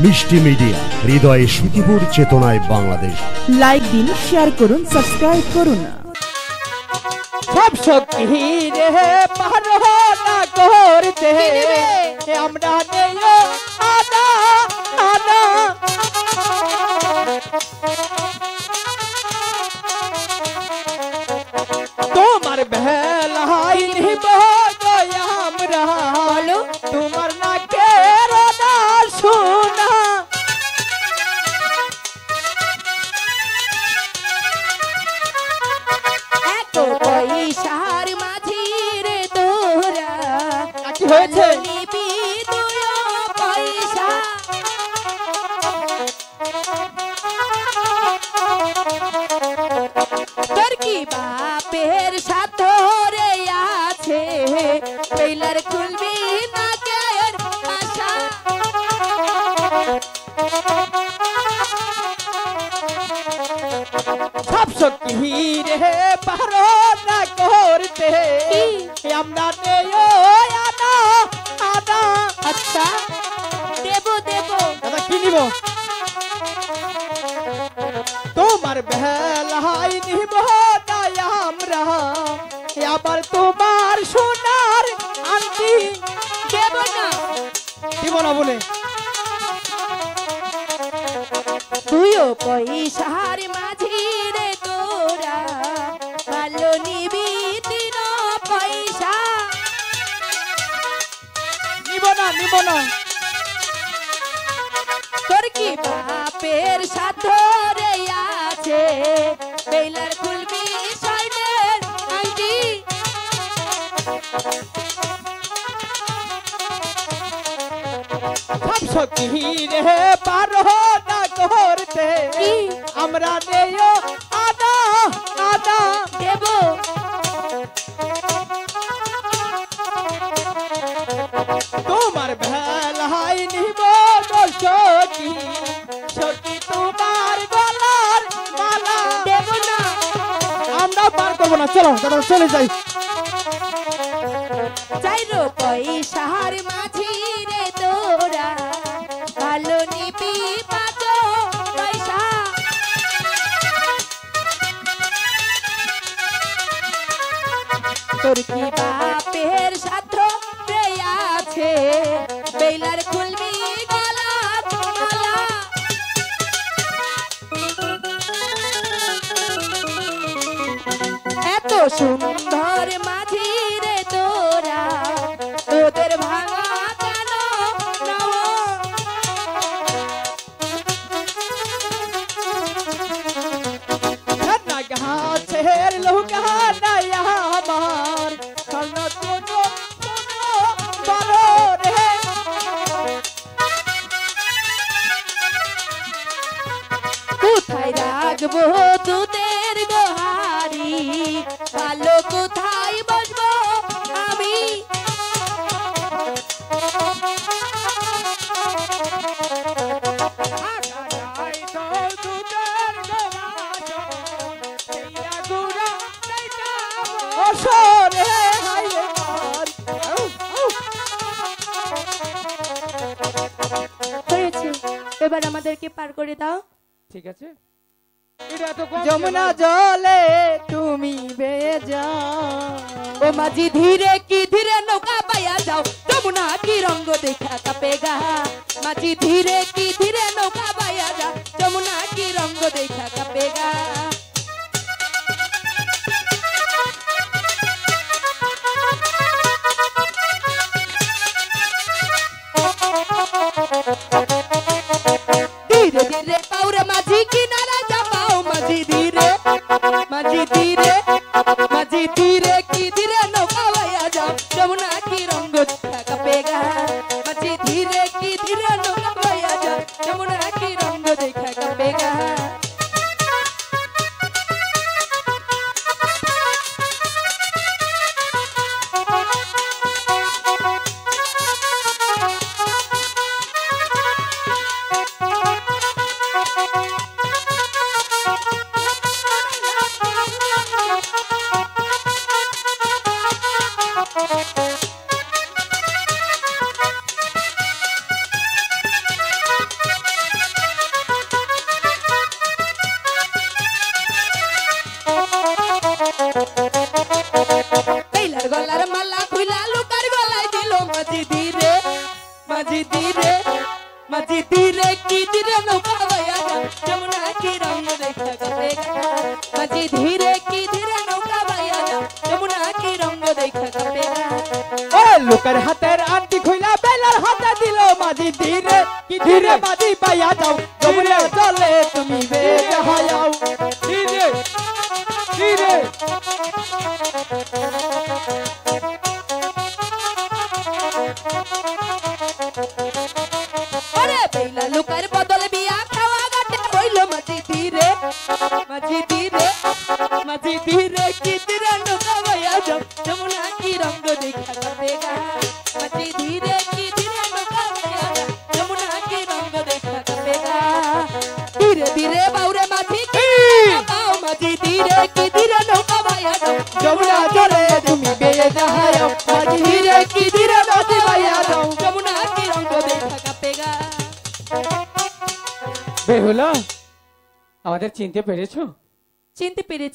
মিষ্টি মিডিয়া, হৃদয়ে সুখীপুর, চেতনায় বাংলাদেশ। লাইক দিন, শেয়ার করুন, সাবস্ক্রাইব করুন। সব শক্তি রে পারো না করতে আমরা নেই আনা আনা তোমার বেলাই নিব আমরা বলো তোমার না কেরো না শোনা পয়সার মাঝি রে তোরা কি হয়েছে নিবি তুইও পয়সা তোর কি বাপের সাথে রে আছে টেইলার খুলবি না কের আশা সব শক্তি রে পারো না করতে আমরা নেই আনা আনা আচ্ছা দেব দেব দাদা কি নিব তোমার বেলাই নিব না আমরা আবার তোমার সোনার আংটি দেব না দিব না বলে তুইও পয়সার মাঝি রে তোরা ভালো নিবি তিন পয়সা নিব না তোর কি বাপের সাথে রে আছে টেইলার খুলবি স্বর্ণের আংটি সব শক্তি রে পারো না করতে আমরা নেই আনা আনা দেব তোমার বেলাই নিব সখী সখী তোমার গলার মালা দেব না আমরা পার করবো না, চলো দাদা চলে যাই। চাইরো পয়সার মাঝি রে তোরা ভালো নিবি পাঁচ পয়সা তোর কি বাপের সাথে রে আছে টেইলার খুলবি গলার মালা এত সুন্দর মাঝি রে তোরা তোদের ভাঙা কেন নাও না গাছের লোকা নাই আমার চলো কোনো বারো রে কোথায় রাখবো দুধের গোহারি ভালো কোথায় বসবো আমি হয়েছে এবার আমাদেরকে পার করে দাও ঠিক আছে যমুনা জলে তুমি বেজা ও মাঝি ধীরে কি ধীরে নৌকা পাইয়া যাও যমুনা কি রঙ্গ দেখা কাপেগা মাঝি ধীরে কি ধীরে নৌকা পাইয়া যাও যমুনা কি রঙ্গ দেখা কাপেগা ধীরে ধীরে পাউরে মাঝি কিনারা যাও মাঝি ধীরে কি ধীরে নৌকা পাইয়া যাও যমুনা কি রঙ্গ দেখা কাপেগা মাঝি ধীরে কি ধীরে নৌকা পাইয়া যাও যমুনা কি রঙ্গ দেখা কাপেগা মাঝি ধীরে কি ধীরে নৌকা বাইয়া যাও যমুনা কি রঙ দেখা কাঁপেগা মাঝি ধীরে কি ধীরে নৌকা বাইয়া যাও যমুনা কি রঙ দেখা কাঁপেগা ও লোকের হাতের আন্টি খুইলা বেলার হাতে দিল মাঝি ধীরে কি ধীরে মাঝি পাইয়া যাও যমুনা জলে তুমি বেয়ে হায়াও ধীরে ধীরে আরে বেলা লোকের বদলে বিয়া খাওয়া গাটে হইল মাঝি ধীরে কি ধীরে নৌকা বাইয়া যাও যমুনা কি রঙ দেখা কাঁপেগা মাঝি ধীরে কি ধীরে নৌকা বাইয়া যাও যমুনা কি রঙ দেখা কাঁপেগা ধীরে ধীরে বাউরে মাঝি বাউ মাঝি ধীরে কি ধীরে নৌকা বাইয়া যাও যমুনা জলে তুমি বেয়ে হায়াও মাঝি ধীরে কি ধীরে মাঝি পাইয়া যাও যমুনা কি রঙ দেখা কাঁপেগা বেহুলা আমাদের চিনতে পেরেছো চিনতে পেরেছি